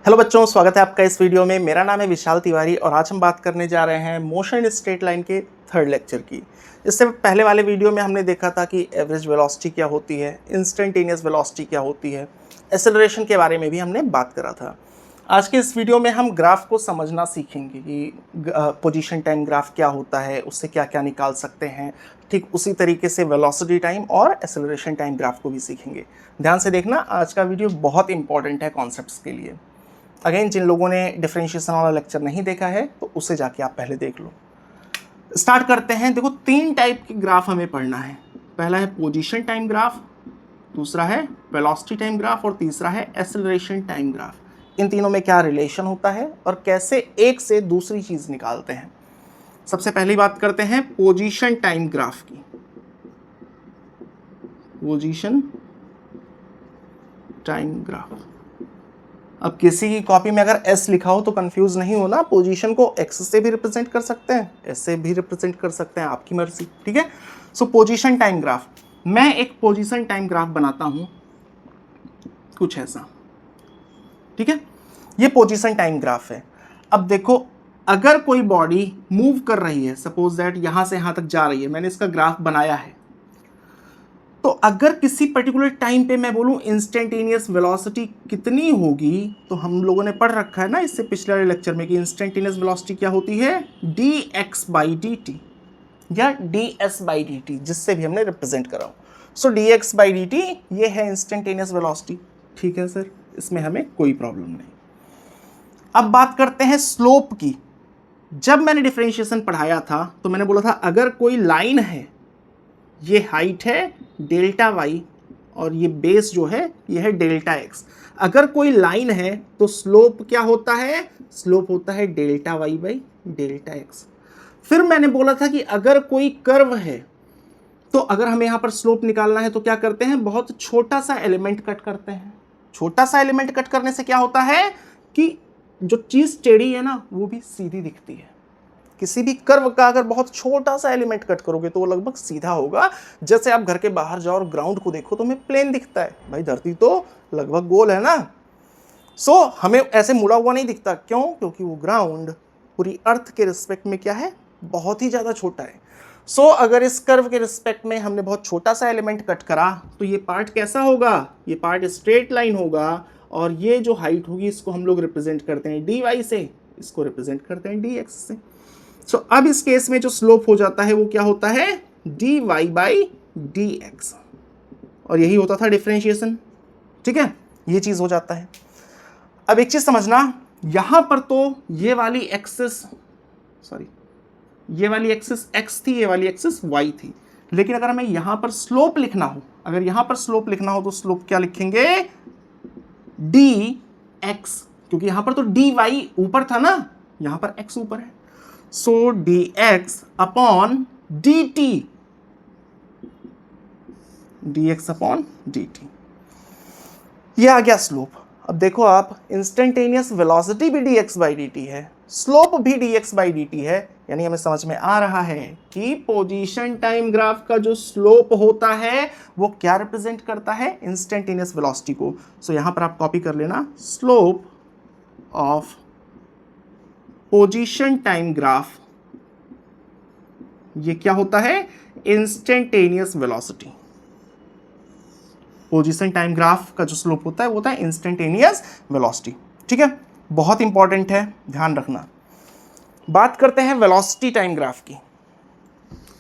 Hello बच्चों, स्वागत है आपका इस वीडियो में। मेरा नाम है विशाल तिवारी और आज हम बात करने जा रहे हैं मोशन स्ट्रेट लाइन के थर्ड लेक्चर की। इससे पहले वाले वीडियो में हमने देखा था कि एवरेज वेलोसिटी क्या होती है, इंस्टेंटेनियस वेलोसिटी क्या होती है, एक्सेलरेशन के बारे में भी हमने बात करा था। आज के इस वीडियो में हम ग्राफ को समझना सीखेंगे कि पोजीशन टाइम ग्राफ क्या होता है, उससे क्या क्या निकाल सकते हैं। ठीक उसी तरीके से वेलोसिटी टाइम और एक्सेलरेशन टाइम ग्राफ को भी सीखेंगे। ध्यान से देखना, आज का वीडियो बहुत इंपॉर्टेंट है कॉन्सेप्ट्स के लिए। अगेन, जिन लोगों ने डिफरेंशिएशन वाला लेक्चर नहीं देखा है तो उसे जाके आप पहले देख लो। स्टार्ट करते हैं। देखो, 3 टाइप के ग्राफ हमें पढ़ना है। पहला है पोजीशन टाइम ग्राफ, दूसरा है वेलोसिटी टाइम ग्राफ और तीसरा है एक्सेलरेशन टाइम ग्राफ। इन तीनों में क्या रिलेशन होता है और कैसे एक से दूसरी चीज निकालते हैं। सबसे पहली बात करते हैं पोजीशन टाइम ग्राफ की। Position time graph. अब किसी की कॉपी में अगर S लिखा हो तो कंफ्यूज नहीं होना। पोजीशन को X से भी रिप्रेजेंट कर सकते हैं, S से भी रिप्रेजेंट कर सकते हैं, आपकी मर्जी। ठीक है। सो पोजीशन टाइम ग्राफ, मैं एक पोजीशन टाइम ग्राफ बनाता हूं कुछ ऐसा। ठीक है, ये पोजीशन टाइम ग्राफ है। अब देखो, अगर कोई बॉडी मूव कर रही है, सपोज दैट यहां से यहां तक जा रही है, मैंने इसका ग्राफ बनाया है, तो अगर किसी पर्टिकुलर टाइम पे मैं बोलूं इंस्टेंटेनियस वेलोसिटी कितनी होगी, तो हम लोगों ने पढ़ रखा है ना इससे पिछले लेक्चर में कि इंस्टेंटेनियस वेलोसिटी क्या होती है, dx/dt या ds/dt, जिससे भी हमने रिप्रेजेंट करा हो। सो dx/dt ये है इंस्टेंटेनियस वेलोसिटी। ठीक है सर, इसमें हमें कोई प्रॉब्लम नहीं। अब बात करते हैं स्लोप की। जब मैंने डिफरेंशिएशन पढ़ाया था तो मैंने बोला था अगर कोई लाइन है, ये हाइट है डेल्टा वाई और ये बेस जो है ये है डेल्टा एक्स। अगर कोई लाइन है तो स्लोप क्या होता है, स्लोप होता है delta Y by delta X. फिर मैंने बोला था कि अगर कोई कर्व है तो अगर हमें यहां पर स्लोप निकालना है तो क्या करते हैं, बहुत छोटा सा एलिमेंट कट करते हैं। छोटा सा एलिमेंट कट करने से क्या होता है कि जो चीज टेढ़ी है ना वो भी सीधी दिखती है। किसी भी कर्व का अगर बहुत छोटा सा एलिमेंट कट करोगे तो वो लगभग सीधा होगा। जैसे आप घर के बाहर जाओ और ग्राउंड को देखो तो हमें प्लेन दिखता है, भाई धरती तो लगभग गोल है ना। सो हमें ऐसे मुड़ा हुआ नहीं दिखता। क्यों? क्योंकि वो ग्राउंड पूरी अर्थ के रिस्पेक्ट में क्या है, बहुत ही ज़्यादा छोटा है। सो अगर इस कर्व के रिस्पेक्ट में हमने बहुत छोटा सा एलिमेंट कट करा तो ये पार्ट कैसा होगा, ये पार्ट स्ट्रेट लाइन होगा और ये जो हाइट होगी इसको हम लोग रिप्रेजेंट करते हैं dy से, इसको रिप्रेजेंट करते हैं dx से। सो अब इस केस में जो स्लोप हो जाता है वो क्या होता है, dy/dx, और यही होता था डिफरेंशिएशन। ठीक है, ये चीज हो जाता है। अब एक चीज समझना, यहां पर तो ये वाली एक्सिस x थी, ये वाली एक्सिस y थी। लेकिन अगर हमें यहां पर स्लोप लिखना हो, तो स्लोप क्या लिखेंगे, dx, क्योंकि यहां पर तो dy ऊपर था ना, यहां पर x ऊपर है। सो dx अपॉन dt, ये आ गया स्लोप। अब देखो आप, इंस्टेंटेनियस वेलोसिटी भी dx/dt है, स्लोप भी dx/dt है, यानी हमें समझ में आ रहा है कि पोजीशन टाइम ग्राफ का जो स्लोप होता है वो क्या रिप्रेजेंट करता है, इंस्टेंटेनियस वेलोसिटी को। सो यहां पर आप कॉपी कर लेना, slope of position time graph, ये क्या होता है, instantaneous velocity. Position time graph का जो स्लोप होता है वो होता है इंस्टेंटेनियस वेलोसिटी। ठीक है, बहुत इंपॉर्टेंट है, ध्यान रखना। बात करते हैं वेलोसिटी टाइम ग्राफ की।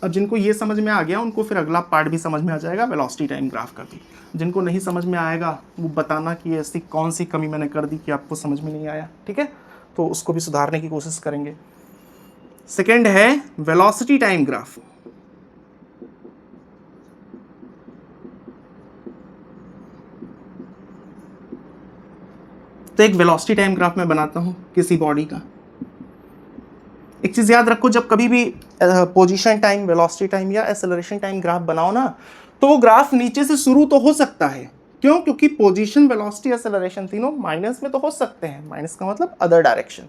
अब जिनको ये समझ में आ गया उनको फिर अगला पार्ट भी समझ में आ जाएगा वेलोसिटी टाइम ग्राफ का भी। जिनको नहीं समझ में आएगा वो बताना कि ऐसी कौन सी कमी मैंने कर दी कि आपको समझ में नहीं आया। ठीक है, तो उसको भी सुधारने की कोशिश करेंगे। सेकेंड है वेलोसिटी टाइम ग्राफ। तो एक वेलोसिटी टाइम ग्राफ मैं बनाता हूं किसी बॉडी का। एक चीज याद रखो, जब कभी भी पोजीशन टाइम, वेलोसिटी टाइम या एक्सेलरेशन टाइम ग्राफ बनाओ ना, तो वो ग्राफ नीचे से शुरू तो हो सकता है। क्यों? क्योंकि पोजीशन, वेलोसिटी, एक्सेलरेशन तीनों माइनस में तो हो सकते हैं। माइनस का मतलब अदर डायरेक्शन,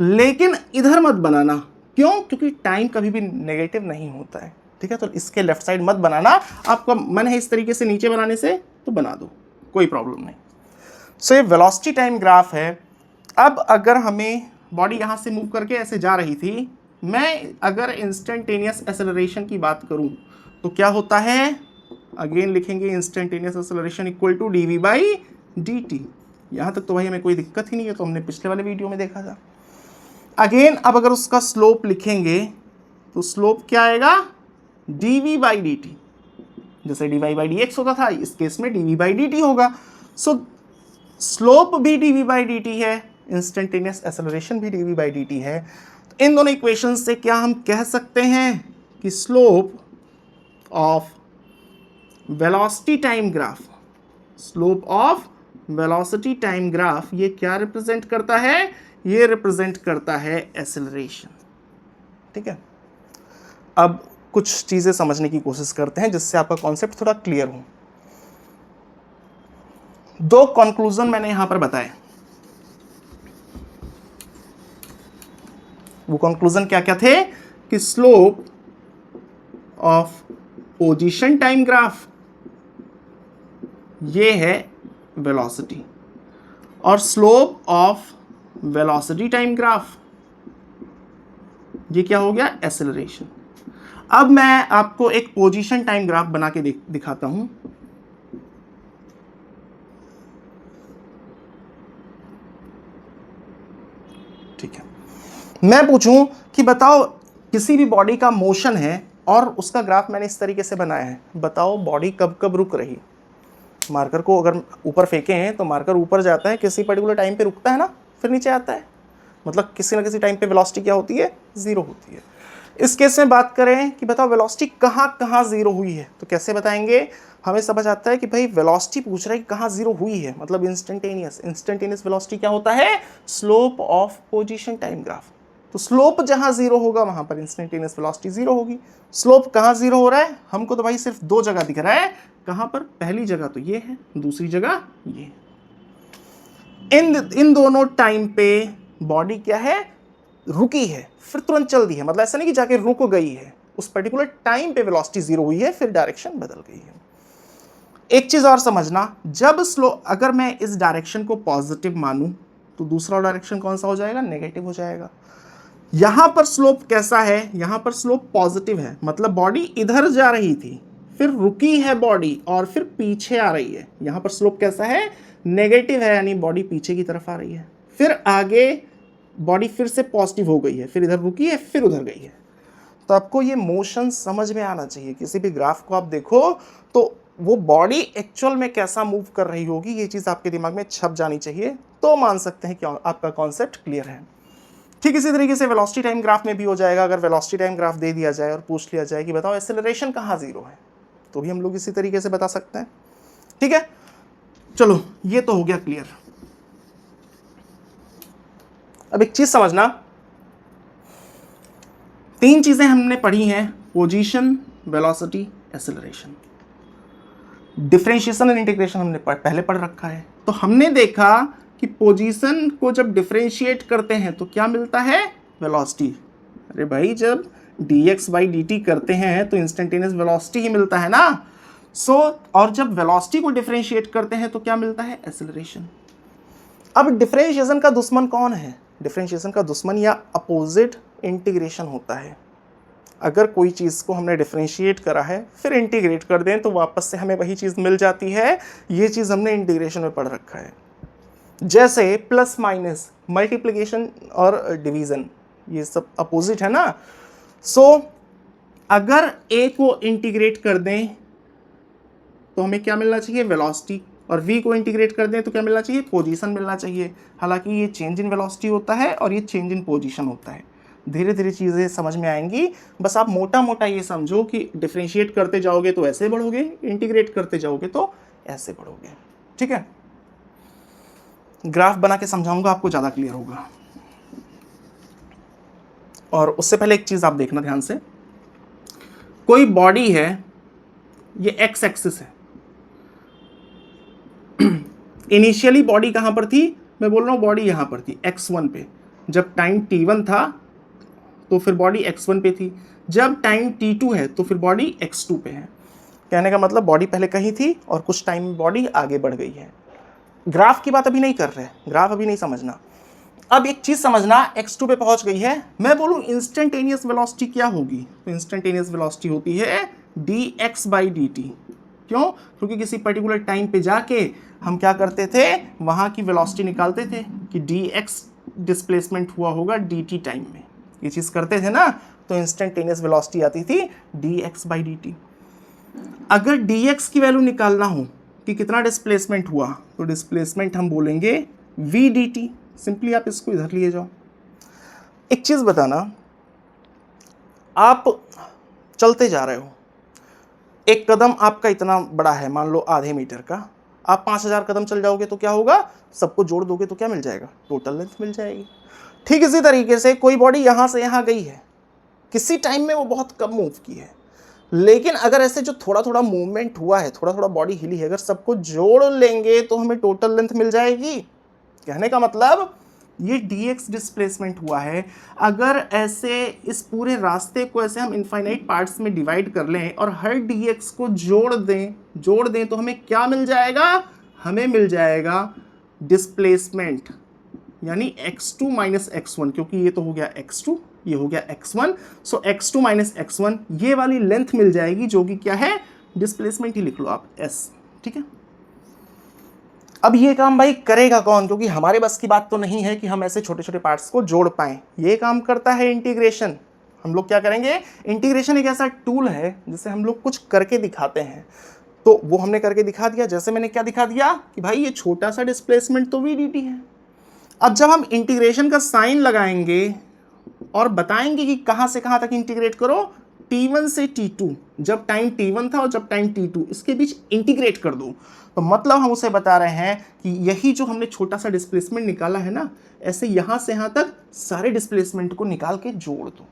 लेकिन इधर मत बनाना। क्यों? क्योंकि टाइम कभी भी नेगेटिव नहीं होता है। ठीक है, तो इसके लेफ्ट साइड मत बनाना। आपका मन है इस तरीके से नीचे बनाने से तो बना दो, कोई प्रॉब्लम नहीं। सो ये वेलोसिटी टाइम ग्राफ है। अब अगर हमें बॉडी यहाँ से मूव करके ऐसे जा रही थी, मैं अगर इंस्टेंटेनियस एक्सेलरेशन की बात करूँ तो क्या होता है, अगेन लिखेंगे instantaneous acceleration equal to D V by D T. यहाँ तक तो भाई हमें कोई दिक्कत ही नहीं है, तो हमने पिछले वाले वीडियो में देखा था। अगेन अब अगर उसका स्लोप लिखेंगे तो स्लोप क्या आएगा, D V by D T. जैसे D Y by D X होता था, इस केस में D V by D T होगा। सो स्लोप भी D V by D T है, इंस्टेंटेनियस एक्सेलरेशन भी D V by D T है। तो इन दोनों इक्वेशन से क्या हम कह सकते हैं कि slope of velocity time graph, slope of velocity time graph ये क्या रिप्रेजेंट करता है, ये रिप्रेजेंट करता है एक्सेलरेशन। ठीक है, अब कुछ चीजें समझने की कोशिश करते हैं जिससे आपका कॉन्सेप्ट थोड़ा क्लियर हो। दो कंक्लूजन मैंने यहां पर बताए। वो कंक्लूजन क्या क्या थे कि slope of position time graph ये है वेलोसिटी, और slope of velocity time graph ये क्या हो गया, एक्सेलरेशन। अब मैं आपको एक पोजीशन टाइम ग्राफ बना के दिखाता हूं। ठीक है, मैं पूछूं कि बताओ किसी भी बॉडी का मोशन है और उसका ग्राफ मैंने इस तरीके से बनाया है, बताओ बॉडी कब कब रुक रही। मार्कर को अगर ऊपर फेंके हैं तो मार्कर ऊपर जाता है, किसी पर्टिकुलर टाइम पे रुकता है ना, फिर नीचे आता है, मतलब किसी ना किसी टाइम पे वेलोसिटी क्या होती है, जीरो होती है। इस केस में बात करें कि बताओ वेलोसिटी कहाँ कहाँ जीरो हुई है, तो कैसे बताएंगे, हमें समझ आता है कि भाई वेलोसिटी पूछ रहा है कि कहाँ जीरो हुई है, मतलब इंस्टेंटेनियस वेलोसिटी क्या होता है, slope of position time graph. तो स्लोप जहाँ जीरो होगा वहां पर इंस्टेंटेनियस वेलोसिटी जीरो होगी। स्लोप कहाँ जीरो हो रहा है, हमको तो भाई सिर्फ दो जगह दिख रहा है, कहां पर, पहली जगह तो ये है, दूसरी जगह ये। इन दोनों टाइम पे बॉडी क्या है, रुकी है, फिर तुरंत चल दी है, मतलब ऐसा नहीं कि जाके रुक गई है, उस पर्टिकुलर टाइम पे वेलोसिटी जीरो हुई है, फिर डायरेक्शन बदल गई है। एक चीज और समझना, जब स्लो, अगर मैं इस डायरेक्शन को पॉजिटिव मानूं तो दूसरा डायरेक्शन कौन सा हो जाएगा, नेगेटिव हो जाएगा। यहां पर स्लोप कैसा है, यहां पर स्लोप पॉजिटिव है, मतलब बॉडी इधर जा रही थी, फिर रुकी है बॉडी और फिर पीछे आ रही है। यहां पर स्लोप कैसा है, नेगेटिव है, यानी बॉडी पीछे की तरफ आ रही है, फिर आगे बॉडी फिर से पॉजिटिव हो गई है, फिर इधर रुकी है, फिर उधर गई है। तो आपको ये मोशन समझ में आना चाहिए। किसी भी ग्राफ को आप देखो तो वो बॉडी एक्चुअल में कैसा मूव कर रही होगी, ये चीज आपके दिमाग में छप जानी चाहिए, तो मान सकते हैं कि आपका कॉन्सेप्ट क्लियर है। ठीक इसी तरीके से वेलोसिटी टाइम ग्राफ में भी हो जाएगा। अगर वेलोसिटी टाइम ग्राफ दे दिया जाए और पूछ लिया जाए कि बताओ एक्सेलरेशन कहाँ जीरो है, तो भी हम लोग इसी तरीके से बता सकते हैं। ठीक है, चलो ये तो हो गया क्लियर। अब एक चीज समझना, तीन चीजें हमने पढ़ी हैं, position, velocity, acceleration. Differentiation and integration हमने पहले पढ़ रखा है। तो हमने देखा कि पोजीशन को जब डिफरेंशिएट करते हैं तो क्या मिलता है, वेलोसिटी। अरे भाई जब dx बाई dt करते हैं तो इंस्टेंटेनियस वेलोसिटी ही मिलता है ना। और जब वेलोसिटी को डिफरेंशिएट करते हैं तो क्या मिलता है, एक्सेलरेशन। अब डिफरेंशिएशन का दुश्मन कौन है, डिफरेंशिएशन का दुश्मन या अपोजिट इंटीग्रेशन होता है। अगर कोई चीज़ को हमने डिफरेंशिएट करा है फिर इंटीग्रेट कर दें तो वापस से हमें वही चीज़ मिल जाती है। ये चीज़ हमने इंटीग्रेशन में पढ़ रखा है। जैसे प्लस माइनस, मल्टीप्लिकेशन और डिवीज़न, ये सब अपोजिट है ना। अगर a को इंटीग्रेट कर दें तो हमें क्या मिलना चाहिए, वेलोसिटी, और v को इंटीग्रेट कर दें तो क्या मिलना चाहिए, पोजीशन मिलना चाहिए। हालांकि ये चेंज इन वेलोसिटी होता है और ये चेंज इन पोजीशन होता है। धीरे धीरे चीज़ें समझ में आएंगी, बस आप मोटा मोटा ये समझो कि डिफरेंशिएट करते जाओगे तो ऐसे बढ़ोगे, इंटीग्रेट करते जाओगे तो ऐसे बढ़ोगे। ठीक है, ग्राफ बना के समझाऊंगा, आपको ज़्यादा क्लियर होगा। और उससे पहले एक चीज़ आप देखना ध्यान से, कोई बॉडी है, ये एक्स एक्सिस है। इनिशियली बॉडी कहां पर थी, मैं बोल रहा हूं बॉडी यहां पर थी x1 पे। जब टाइम t1 था तो फिर बॉडी x1 पे थी, जब टाइम t2 है तो फिर बॉडी x2 पे है। कहने का मतलब बॉडी पहले कहीं थी और कुछ टाइम में बॉडी आगे बढ़ गई है। ग्राफ की बात अभी नहीं कर रहे, ग्राफ अभी नहीं समझना। अब एक चीज समझना, x2 पे पहुंच गई है, मैं बोलूं इंस्टेंटेनियस वेलोसिटी क्या होगी, तो इंस्टेंटेनियस वेलोसिटी होती है dx/dt। क्यों? क्योंकि किसी पर्टिकुलर टाइम पे जाके हम क्या करते थे, वहां की वेलोसिटी निकालते थे कि dx डिस्प्लेसमेंट हुआ होगा dt टाइम में, ये चीज करते थे ना, तो इंस्टेंटेनियस वेलोसिटी आती थी dx/dt। अगर dx की वैल्यू निकालना हो कि कितना डिस्प्लेसमेंट हुआ, तो डिस्प्लेसमेंट हम बोलेंगे v dt। सिंपली आप इसको इधर लिए जाओ। एक चीज बताना, आप चलते जा रहे हो, एक कदम आपका इतना बड़ा है, मान लो आधे मीटर का, आप 5000 कदम चल जाओगे तो क्या होगा, सबको जोड़ दोगे तो क्या मिल जाएगा, टोटल लेंथ मिल जाएगी। ठीक इसी तरीके से कोई बॉडी यहां से यहां गई है, किसी टाइम में वो बहुत कम मूव की है, लेकिन अगर ऐसे जो थोड़ा थोड़ा मूवमेंट हुआ है, थोड़ा थोड़ा बॉडी हिली है, अगर सबको जोड़ लेंगे तो हमें टोटल लेंथ मिल जाएगी। कहने का मतलब ये dx डिस्प्लेसमेंट हुआ है। अगर ऐसे इस पूरे रास्ते को ऐसे हम इनफाइनाइट पार्ट्स में डिवाइड कर लें और हर dx को जोड़ दें तो हमें क्या मिल जाएगा, हमें मिल जाएगा डिस्प्लेसमेंट, यानी x2 माइनस x1, क्योंकि ये तो हो गया x2, ये हो गया x1, सो x2 माइनस x1, ये वाली लेंथ मिल जाएगी जो कि क्या है, डिस्प्लेसमेंट ही लिख लो आप s। ठीक है, अब ये काम भाई करेगा कौन, क्योंकि हमारे बस की बात तो नहीं है कि हम ऐसे छोटे छोटे पार्ट्स को जोड़ पाएं, ये काम करता है इंटीग्रेशन। हम लोग क्या करेंगे, इंटीग्रेशन एक ऐसा टूल है जिससे हम लोग कुछ करके दिखाते हैं, तो वो हमने करके दिखा दिया। जैसे मैंने क्या दिखा दिया कि भाई ये छोटा सा डिस्प्लेसमेंट तो v dt है। अब जब हम इंटीग्रेशन का साइन लगाएंगे और बताएंगे कि कहां से कहां तक इंटीग्रेट करो, t1 से t2, जब टाइम t1 था और जब टाइम t2, इसके बीच इंटीग्रेट कर दो, तो मतलब हम उसे बता रहे हैं कि यही जो हमने छोटा सा डिस्प्लेसमेंट निकाला है ना, ऐसे यहां से यहां तक सारे डिस्प्लेसमेंट को निकाल के जोड़ दो,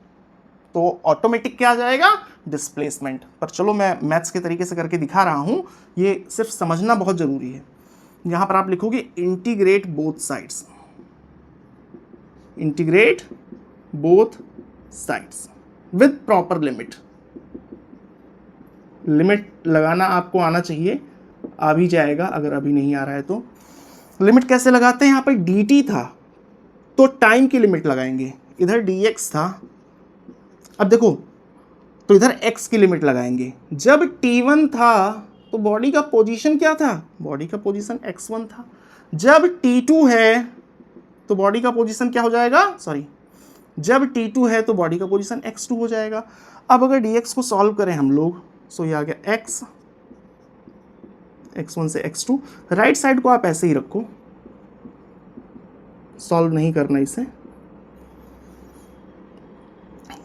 तो ऑटोमेटिक क्या आ जाएगा, डिस्प्लेसमेंट। पर चलो मैं मैथ्स के तरीके से करके दिखा रहा हूं, ये सिर्फ समझना बहुत जरूरी है। यहां पर आप लिखोगे integrate both sides, integrate both sides with proper limit. Limit लगाना आपको आना चाहिए, आ भी जाएगा अगर अभी नहीं आ रहा है तो। लिमिट कैसे लगाते हैं, यहां पर dt था तो टाइम की लिमिट लगाएंगे, इधर dx था, अब देखो तो इधर x की लिमिट लगाएंगे। जब t1 था तो बॉडी का पोजीशन क्या था, बॉडी का पोजीशन x1 था। जब t2 है तो बॉडी का पोजीशन क्या हो जाएगा, सॉरी, जब t2 है तो बॉडी का पोजीशन x2 हो जाएगा। अब अगर dx को सॉल्व करें हम लोग, सो ये आ गया x, x1 से x2, राइट साइड को आप ऐसे ही रखो, सॉल्व नहीं करना इसे,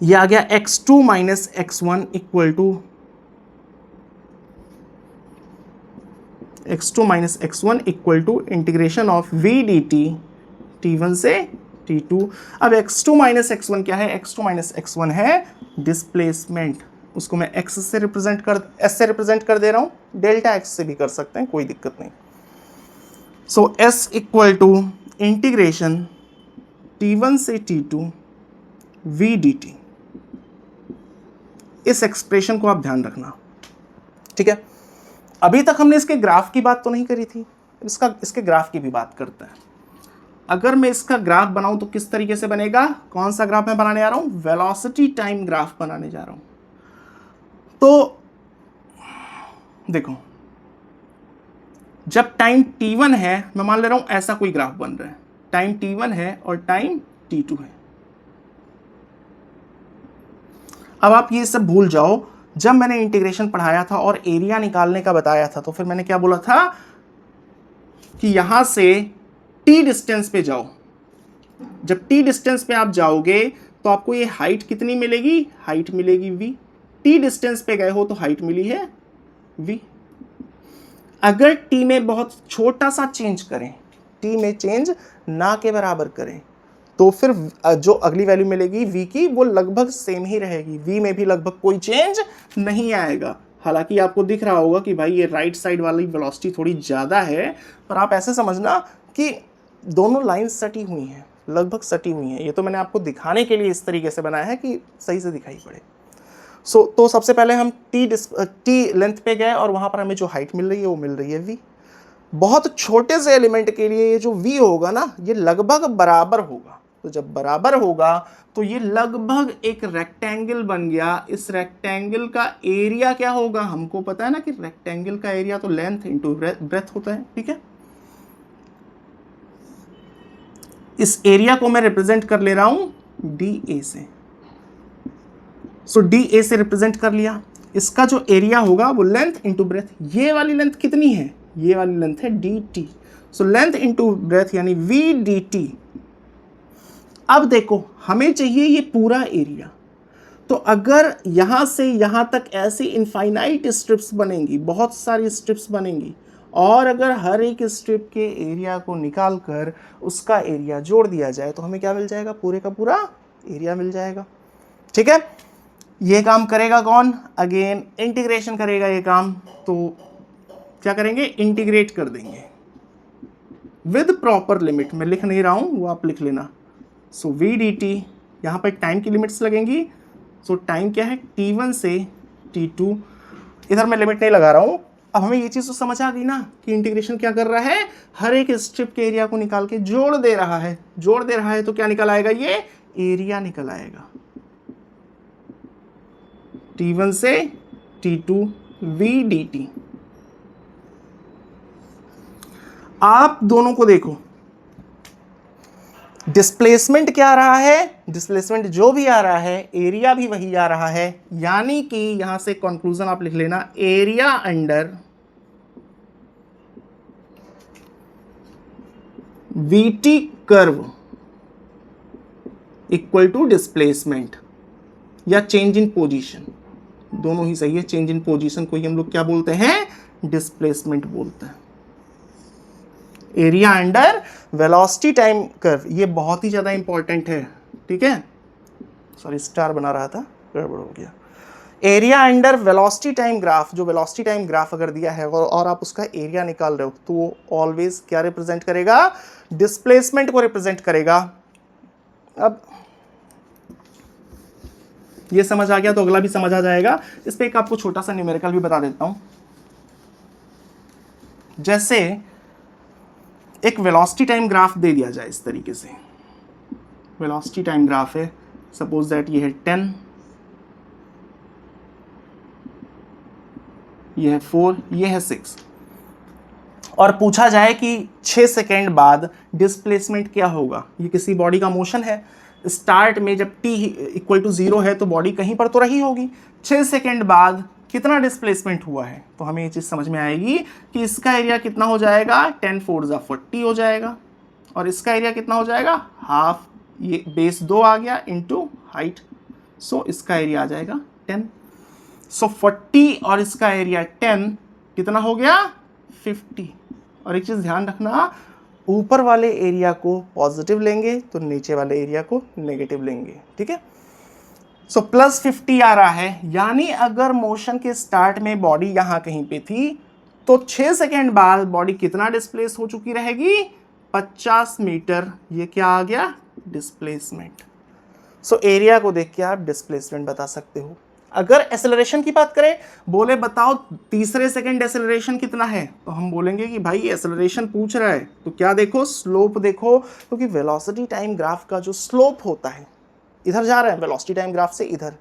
ये आ गया x2 minus x1 equal to x2 minus x1 equal to integration of v dt t1 से t2। अब x2 माइनस x1 क्या है, x2 माइनस x1 है डिस्प्लेसमेंट, उसको मैं x से रिप्रेजेंट कर, s से रिप्रेजेंट कर दे रहा हूं, डेल्टा x से भी कर सकते हैं, कोई दिक्कत नहीं। So s equal to integration t1 से t2 v dt। इस एक्सप्रेशन को आप ध्यान रखना, ठीक है। अभी तक हमने इसके ग्राफ की बात तो नहीं करी थी, इसके ग्राफ की भी बात करते हैं। अगर मैं इसका ग्राफ बनाऊं तो किस तरीके से बनेगा, कौन सा ग्राफ मैं बनाने जा रहा हूं, वेलोसिटी टाइम ग्राफ बनाने जा रहा हूं। तो देखो, जब टाइम t1 है, मैं मान ले रहा हूं ऐसा कोई ग्राफ बन रहा है, टाइम t1 है और टाइम t2 है। अब आप ये सब भूल जाओ, जब मैंने इंटीग्रेशन पढ़ाया था और एरिया निकालने का बताया था, तो फिर मैंने क्या बोला था कि यहां से t डिस्टेंस पे जाओ। जब t डिस्टेंस पे आप जाओगे तो आपको ये हाइट कितनी मिलेगी, हाइट मिलेगी v। t डिस्टेंस पे गए हो तो हाइट मिली है v। अगर t में बहुत छोटा सा चेंज करें, t में चेंज ना के बराबर करें, तो फिर जो अगली वैल्यू मिलेगी v की, वो लगभग सेम ही रहेगी, v में भी लगभग कोई चेंज नहीं आएगा। हालांकि आपको दिख रहा होगा कि भाई ये राइट साइड वाली वेलोसिटी थोड़ी ज़्यादा है, पर आप ऐसे समझना कि दोनों लाइंस सटी हुई हैं, लगभग सटी हुई हैं। ये तो मैंने आपको दिखाने के लिए इस तरीके से बनाया है कि सही से दिखाई पड़े। तो सबसे पहले हम t लेंथ पे गए और वहाँ पर हमें जो हाइट मिल रही है वो मिल रही है v। बहुत छोटे से एलिमेंट के लिए ये जो v होगा ना, ये लगभग बराबर होगा। तो जब बराबर होगा तो ये लगभग एक रेक्टेंगल बन गया। इस रेक्टेंगल का एरिया क्या होगा, हमको पता है ना कि रेक्टेंगल का एरिया तो लेंथ इंटू ब्रेथ होता है, ठीक है। इस एरिया को मैं रिप्रेजेंट कर ले रहा हूं DA से। सो DA से रिप्रेजेंट कर लिया। इसका जो एरिया होगा वो लेंथ इंटू ब्रेथ। ये वाली लेंथ कितनी है, ये वाली लेंथ है DT। So length into breadth यानी VDT। अब देखो हमें चाहिए ये पूरा एरिया। तो अगर यहां से यहां तक ऐसी इनफाइनाइट स्ट्रिप्स बनेंगी, बहुत सारी स्ट्रिप्स बनेंगी, और अगर हर एक स्ट्रिप के एरिया को निकाल कर उसका एरिया जोड़ दिया जाए तो हमें क्या मिल जाएगा, पूरे का पूरा एरिया मिल जाएगा, ठीक है। ये काम करेगा कौन, अगेन इंटीग्रेशन करेगा ये काम। तो क्या करेंगे, इंटीग्रेट कर देंगे विद प्रॉपर लिमिट। मैं लिख नहीं रहा हूं, वो आप लिख लेना। सो VDT, यहाँ पर टाइम की लिमिट्स लगेंगी। सो टाइम क्या है, T1 से T2। इधर मैं लिमिट नहीं लगा रहा हूँ। अब हमें ये चीज़ तो समझ आ गई ना कि इंटीग्रेशन क्या कर रहा है, हर एक स्ट्रिप के एरिया को निकाल के जोड़ दे रहा है। जोड़ दे रहा है तो क्या निकल आएगा, ये एरिया निकल आएगा। T1 से T2 VDT। आप दोनों को देखो, डिस्प्लेसमेंट क्या आ रहा है, डिस्प्लेसमेंट जो भी आ रहा है एरिया भी वही आ रहा है। यानी कि यहां से कंक्लूजन आप लिख लेना, area under VT curve equal to displacement या चेंज इन पोजीशन, दोनों ही सही है। चेंज इन पोजीशन को ही हम लोग क्या बोलते हैं, डिस्प्लेसमेंट बोलते हैं। Area under velocity time curve, ये बहुत ही ज़्यादा इंपॉर्टेंट है, ठीक है। सॉरी स्टार बना रहा था, गड़बड़ हो गया। Area under velocity time graph, जो वेलोसिटी टाइम ग्राफ अगर दिया है और आप उसका एरिया निकाल रहे हो तो वो ऑलवेज क्या रिप्रेजेंट करेगा, डिस्प्लेसमेंट को रिप्रेजेंट करेगा। अब ये समझ आ गया तो अगला भी समझ आ जाएगा। इस पर एक आपको छोटा सा न्यूमेरिकल भी बता देता हूं। जैसे एक वेलोसिटी टाइम ग्राफ दे दिया जाए इस तरीके से, वेलोसिटी टाइम ग्राफ है, सपोज दैट ये है 10, ये है 4, ये है 6, और पूछा जाए कि 6 सेकेंड बाद डिस्प्लेसमेंट क्या होगा। ये किसी बॉडी का मोशन है, स्टार्ट में जब t इक्वल टू 0 है तो बॉडी कहीं पर तो रही होगी। 6 सेकेंड बाद कितना डिस्प्लेसमेंट हुआ है, तो हमें ये चीज़ समझ में आएगी कि इसका एरिया कितना हो जाएगा, 10 4 ज़ा 40 हो जाएगा, और इसका एरिया कितना हो जाएगा, हाफ, ये बेस 2 आ गया इंटू हाइट, सो इसका एरिया आ जाएगा 10। सो 40 और इसका एरिया 10 कितना हो गया, 50। और एक चीज़ ध्यान रखना, ऊपर वाले एरिया को पॉजिटिव लेंगे तो नीचे वाले एरिया को नेगेटिव लेंगे, ठीक है। सो प्लस 50 आ रहा है, यानी अगर मोशन के स्टार्ट में बॉडी यहां कहीं पे थी तो 6 सेकेंड बाद बॉडी कितना डिस्प्लेस हो चुकी रहेगी, 50 मीटर। ये क्या आ गया, डिस्प्लेसमेंट। सो एरिया को देख के आप डिस्प्लेसमेंट बता सकते हो। अगर एक्सेलरेशन की बात करें, बोले बताओ तीसरे सेकंड एक्सेलरेशन कितना है, तो हम बोलेंगे कि भाई एक्सेलरेशन पूछ रहा है तो क्या देखो, स्लोप देखो, क्योंकि वेलोसिटी टाइम ग्राफ का जो स्लोप होता है, इधर जा रहा है वेलोसिटी टाइम ग्राफ से इधर,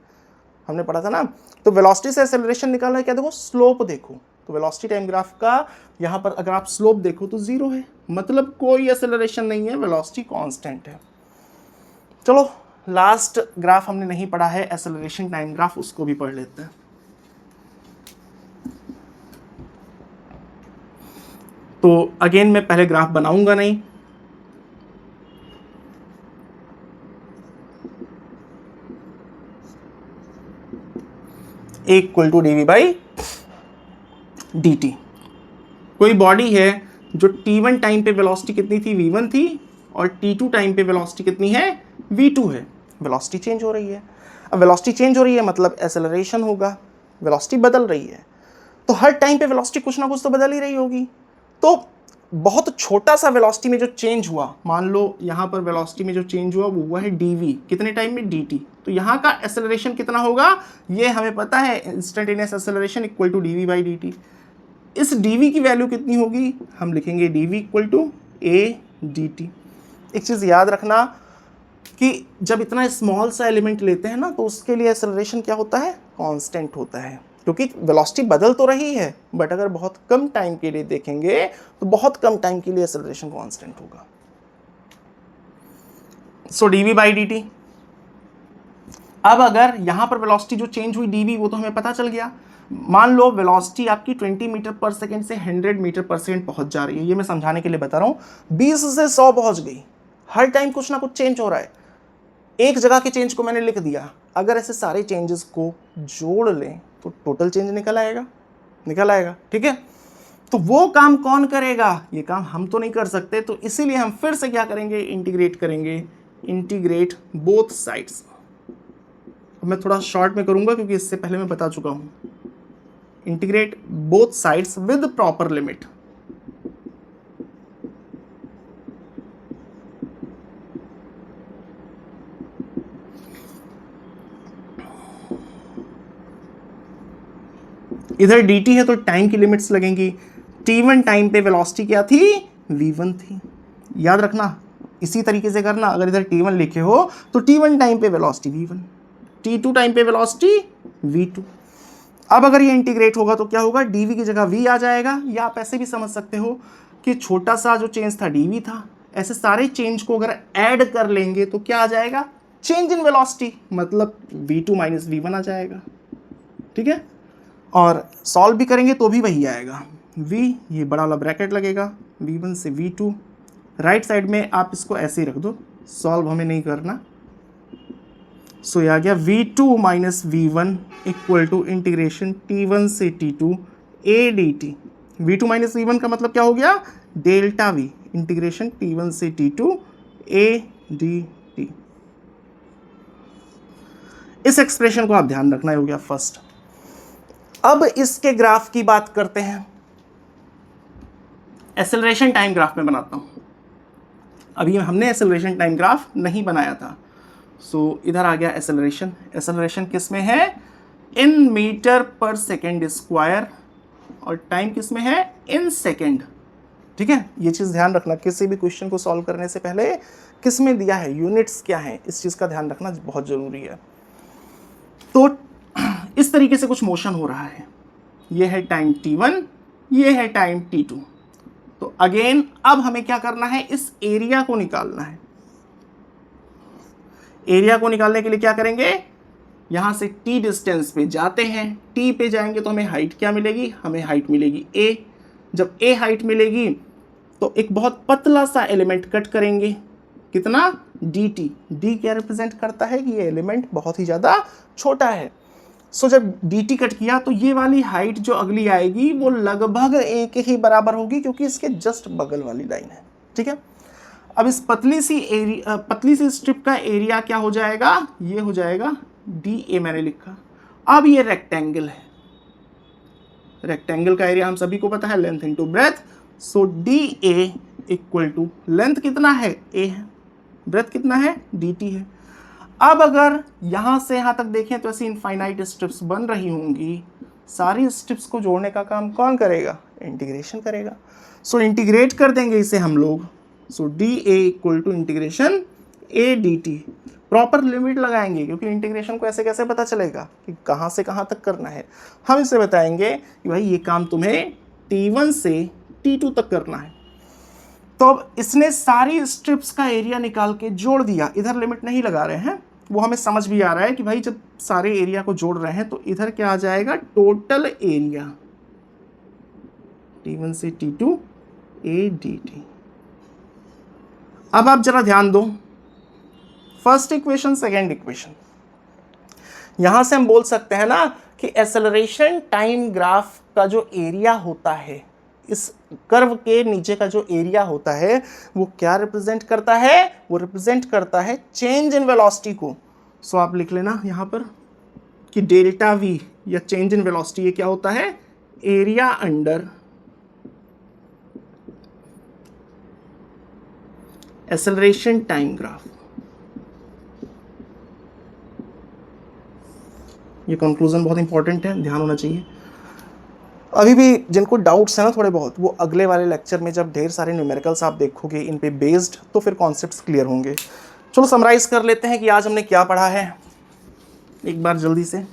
हमने पढ़ा था ना। तो वेलोसिटी से एक्सेलरेशन निकालना है, क्या देखो, स्लोप देखो। तो वेलोसिटी टाइम ग्राफ का यहाँ पर अगर आप स्लोप देखो तो 0 है, मतलब कोई एक्सेलरेशन नहीं है, वेलोसिटी कांस्टेंट है। चलो लास्ट ग्राफ हमने नहीं पढ़ा है, एक्सेलरेशन टाइम ग्राफ, उसको भी पढ़ लेते हैं। तो अगेन मैं पहले ग्राफ बनाऊंगा नहीं, A equal to dv by dt। कोई बॉडी है जो t1 टाइम पे वेलोसिटी कितनी थी, v1 थी, और t2 टाइम पे वेलोसिटी कितनी है, v2 है। वेलोसिटी चेंज हो रही है। अब वेलोसिटी चेंज हो रही है मतलब एक्सेलरेशन होगा, वेलोसिटी बदल रही है, तो हर टाइम पे वेलोसिटी कुछ ना कुछ तो बदल ही रही होगी। तो बहुत छोटा सा वेलोसिटी में जो चेंज हुआ, मान लो यहाँ पर वेलोसिटी में जो चेंज हुआ वो हुआ है dv, कितने टाइम में, dt। तो यहाँ का एक्सेलरेशन कितना होगा, ये हमें पता है, instantaneous acceleration equal to dv by dt। इस dv की वैल्यू कितनी होगी, हम लिखेंगे dv equal to a dt। एक चीज़ याद रखना कि जब इतना स्मॉल सा एलिमेंट लेते हैं ना तो उसके लिए एक्सेलरेशन क्या होता है, कांस्टेंट होता है, क्योंकि वेलोसिटी बदल तो रही है बट अगर बहुत कम टाइम के लिए देखेंगे तो बहुत कम टाइम के लिए एक्सेलरेशन कांस्टेंट होगा। सो dv बाई dt। अब अगर यहां पर वेलोसिटी जो चेंज हुई dv वो तो हमें पता चल गया। मान लो वेलोसिटी आपकी 20 मीटर पर सेकंड से 100 मीटर पर सेकंड पहुंच जा रही है, ये मैं समझाने के लिए बता रहा हूं। 20 से 100 पहुंच गई, हर टाइम कुछ ना कुछ चेंज हो रहा है। एक जगह के चेंज को मैंने लिख दिया, अगर ऐसे सारे चेंजेस को जोड़ लें तो टोटल चेंज निकल आएगा, ठीक है। तो वो काम कौन करेगा, ये काम हम तो नहीं कर सकते, तो इसीलिए हम फिर से क्या करेंगे, इंटीग्रेट करेंगे, इंटीग्रेट बोथ साइड्स। मैं थोड़ा शॉर्ट में करूंगा क्योंकि इससे पहले मैं बता चुका हूं। Integrate both sides with proper limit. इधर dt है तो टाइम की लिमिट्स लगेंगी। t1 टाइम पे वेलोसिटी क्या थी, v1 थी। याद रखना, इसी तरीके से करना, अगर इधर t1 लिखे हो तो t1 टाइम पे वेलोसिटी v1, t2 टाइम पे वेलोसिटी v2। अब अगर ये इंटीग्रेट होगा तो क्या होगा, dv की जगह v आ जाएगा, या आप ऐसे भी समझ सकते हो कि छोटा सा जो चेंज था dv था, ऐसे सारे चेंज को अगर ऐड कर लेंगे तो क्या आ जाएगा, चेंज इन वेलोसिटी, मतलब v2 माइनस v1 आ जाएगा, ठीक है। और सॉल्व भी करेंगे तो भी वही आएगा, v ये बड़ा वाला ब्रैकेट लगेगा, v1 से v2, राइट साइड में आप इसको ऐसे ही रख दो, सॉल्व हमें नहीं करना। सो ये आ गया v2 minus v1 equal to integration t1 से t2 a dt। v2 minus v1 का मतलब क्या हो गया, डेल्टा v, इंटीग्रेशन t1 से t2 a dt। इस एक्सप्रेशन को आप ध्यान रखना हो गया फर्स्ट। अब इसके ग्राफ की बात करते हैं, एक्सेलरेशन टाइम ग्राफ में बनाता हूं। अभी हमने एक्सेलरेशन टाइम ग्राफ नहीं बनाया था, सो इधर आ गया एक्सेलरेशन। एक्सेलरेशन किस में है, इन मीटर पर सेकेंड स्क्वायर, और टाइम किस में है, इन सेकेंड, ठीक है। ये चीज़ ध्यान रखना, किसी भी क्वेश्चन को सॉल्व करने से पहले किस में दिया है, यूनिट्स क्या है, इस चीज़ का ध्यान रखना बहुत ज़रूरी है। तो इस तरीके से कुछ मोशन हो रहा है, ये है टाइम t1, ये है टाइम t2। तो अगेन अब हमें क्या करना है, इस एरिया को निकालना है। एरिया को निकालने के लिए क्या करेंगे, यहां से t डिस्टेंस पे जाते हैं, t पे जाएंगे तो हमें हाइट क्या मिलेगी, हमें हाइट मिलेगी a। जब a हाइट मिलेगी तो एक बहुत पतला सा एलिमेंट कट करेंगे, कितना, dt। d क्या रिप्रेजेंट करता है कि ये एलिमेंट बहुत ही ज़्यादा छोटा है। सो जब dt कट किया तो ये वाली हाइट जो अगली आएगी वो लगभग a के ही बराबर होगी, क्योंकि इसके जस्ट बगल वाली लाइन है, ठीक है। अब इस पतली सी स्ट्रिप का एरिया क्या हो जाएगा, ये हो जाएगा da मैंने लिखा। अब ये रेक्टेंगल है, रेक्टेंगल का एरिया हम सभी को पता है, length into breadth. So da equal to length कितना है, a है, ब्रेथ कितना है, dt है। अब अगर यहां से यहां तक देखें तो ऐसी इनफाइनाइट स्ट्रिप्स बन रही होंगी, सारी स्ट्रिप्स को जोड़ने का काम कौन करेगा, इंटीग्रेशन करेगा। सो इंटीग्रेट कर देंगे इसे हम लोग। So da equal to integration a dt। Proper limit लगाएंगे, क्योंकि इंटीग्रेशन को ऐसे कैसे पता चलेगा कि कहां से कहां तक करना है। हम इसे बताएंगे कि भाई ये काम तुम्हें t1 से t2 तक करना है। तो अब इसने सारी स्ट्रिप्स का एरिया निकाल के जोड़ दिया, इधर लिमिट नहीं लगा रहे हैं, वो हमें समझ भी आ रहा है कि भाई जब सारे एरिया को जोड़ रहे हैं तो इधर क्या आ जाएगा, टोटल एरिया t1 से t2 a dt। अब आप जरा ध्यान दो, फर्स्ट इक्वेशन सेकेंड इक्वेशन, यहां से हम बोल सकते हैं ना कि एक्सेलरेशन टाइम ग्राफ का जो एरिया होता है, इस कर्व के नीचे का जो एरिया होता है वो क्या रिप्रेजेंट करता है, वो रिप्रेजेंट करता है चेंज इन वेलोसिटी को। सो आप लिख लेना यहां पर कि डेल्टा वी या चेंज इन वेलोसिटी ये क्या होता है, area under acceleration time graph. ये कंक्लूजन बहुत इंपॉर्टेंट है, ध्यान होना चाहिए। अभी भी जिनको डाउट्स हैं ना थोड़े बहुत, वो अगले वाले लेक्चर में जब ढेर सारे न्यूमेरिकल्स आप देखोगे इन पे बेस्ड, तो फिर कॉन्सेप्ट्स क्लियर होंगे। चलो समराइज कर लेते हैं कि आज हमने क्या पढ़ा है एक बार जल्दी से।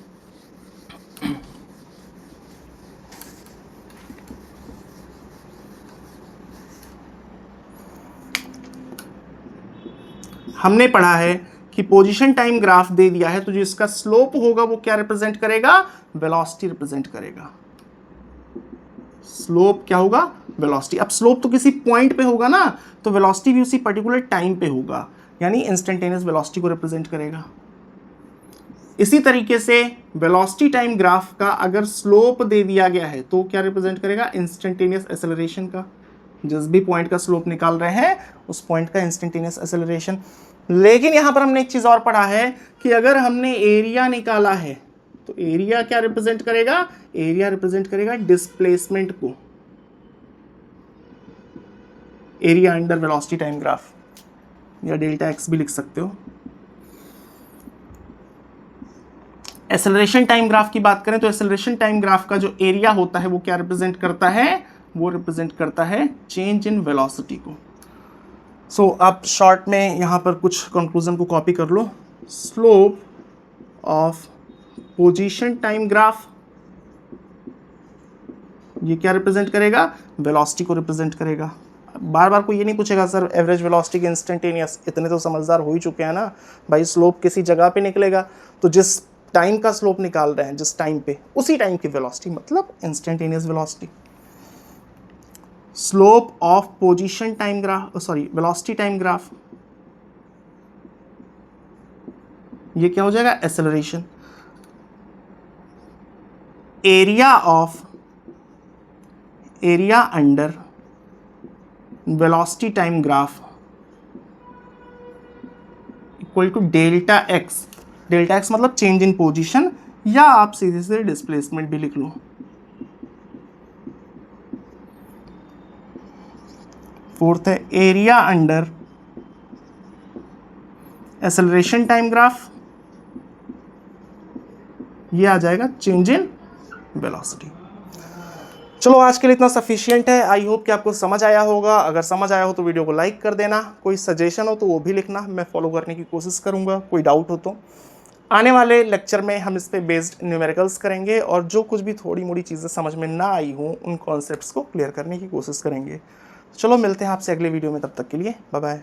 हमने पढ़ा है कि पोजीशन टाइम ग्राफ दे दिया है तो जो इसका स्लोप होगा वो क्या रिप्रेजेंट करेगा, वेलोसिटी रिप्रेजेंट करेगा। स्लोप क्या होगा, वेलोसिटी। अब स्लोप तो किसी पॉइंट पे होगा ना, तो वेलोसिटी भी उसी पर्टिकुलर टाइम पे होगा, यानी इंस्टेंटेनियस वेलोसिटी को रिप्रेजेंट करेगा। इसी तरीके से वेलोसिटी टाइम ग्राफ का अगर स्लोप दे दिया गया है तो क्या रिप्रेजेंट करेगा, इंस्टेंटेनियस एक्सेलरेशन का। जिस भी पॉइंट का स्लोप निकाल रहे हैं उस पॉइंट का इंस्टेंटेनियस एक्सेलरेशन। लेकिन यहां पर हमने एक चीज और पढ़ा है कि अगर हमने एरिया निकाला है तो एरिया क्या रिप्रेजेंट करेगा, एरिया रिप्रेजेंट करेगा डिस्प्लेसमेंट को। Area under velocity time graph, या डेल्टा एक्स भी लिख सकते हो। एक्सेलरेशन टाइम ग्राफ की बात करें तो एक्सेलरेशन टाइम ग्राफ का जो एरिया होता है वो क्या रिप्रेजेंट करता है, वो रिप्रेजेंट करता है चेंज इन वेलोसिटी को। सो आप शॉर्ट में यहां पर कुछ कंक्लूजन को कॉपी कर लो। Slope of position time graph ये क्या रिप्रेजेंट करेगा, वेलोसिटी को रिप्रेजेंट करेगा। बार बार कोई ये नहीं पूछेगा सर एवरेज वेलोसिटी के इंस्टेंटेनियस, इतने तो समझदार हो ही चुके हैं ना भाई। स्लोप किसी जगह पे निकलेगा तो जिस टाइम का स्लोप निकाल रहे हैं, जिस टाइम पे, उसी टाइम की वेलोसिटी, मतलब instantaneous velocity. Slope of position time graph, sorry velocity time graph, ये क्या हो जाएगा, acceleration. Area of, area under velocity time graph equal to delta X. Delta X मतलब चेंज इन पोजीशन, या आप सीधे से डिस्प्लेसमेंट भी लिख लो। फोर्थ है area under acceleration time graph, ये आ जाएगा चेंज इन वेलोसिटी। चलो आज के लिए इतना सफिशिएंट है। आई होप कि आपको समझ आया होगा। अगर समझ आया हो तो वीडियो को लाइक कर देना। कोई सजेशन हो तो वो भी लिखना, मैं फॉलो करने की कोशिश करूंगा। कोई डाउट हो तो आने वाले लेक्चर में हम इस पे बेस्ड न्यूमेरिकल्स करेंगे, और जो कुछ भी थोड़ी मोड़ी चीज़ें समझ में ना आई हो उन कॉन्सेप्ट्स को क्लियर करने की कोशिश करेंगे। चलो मिलते हैं आपसे अगले वीडियो में, तब तक के लिए बाय बाय।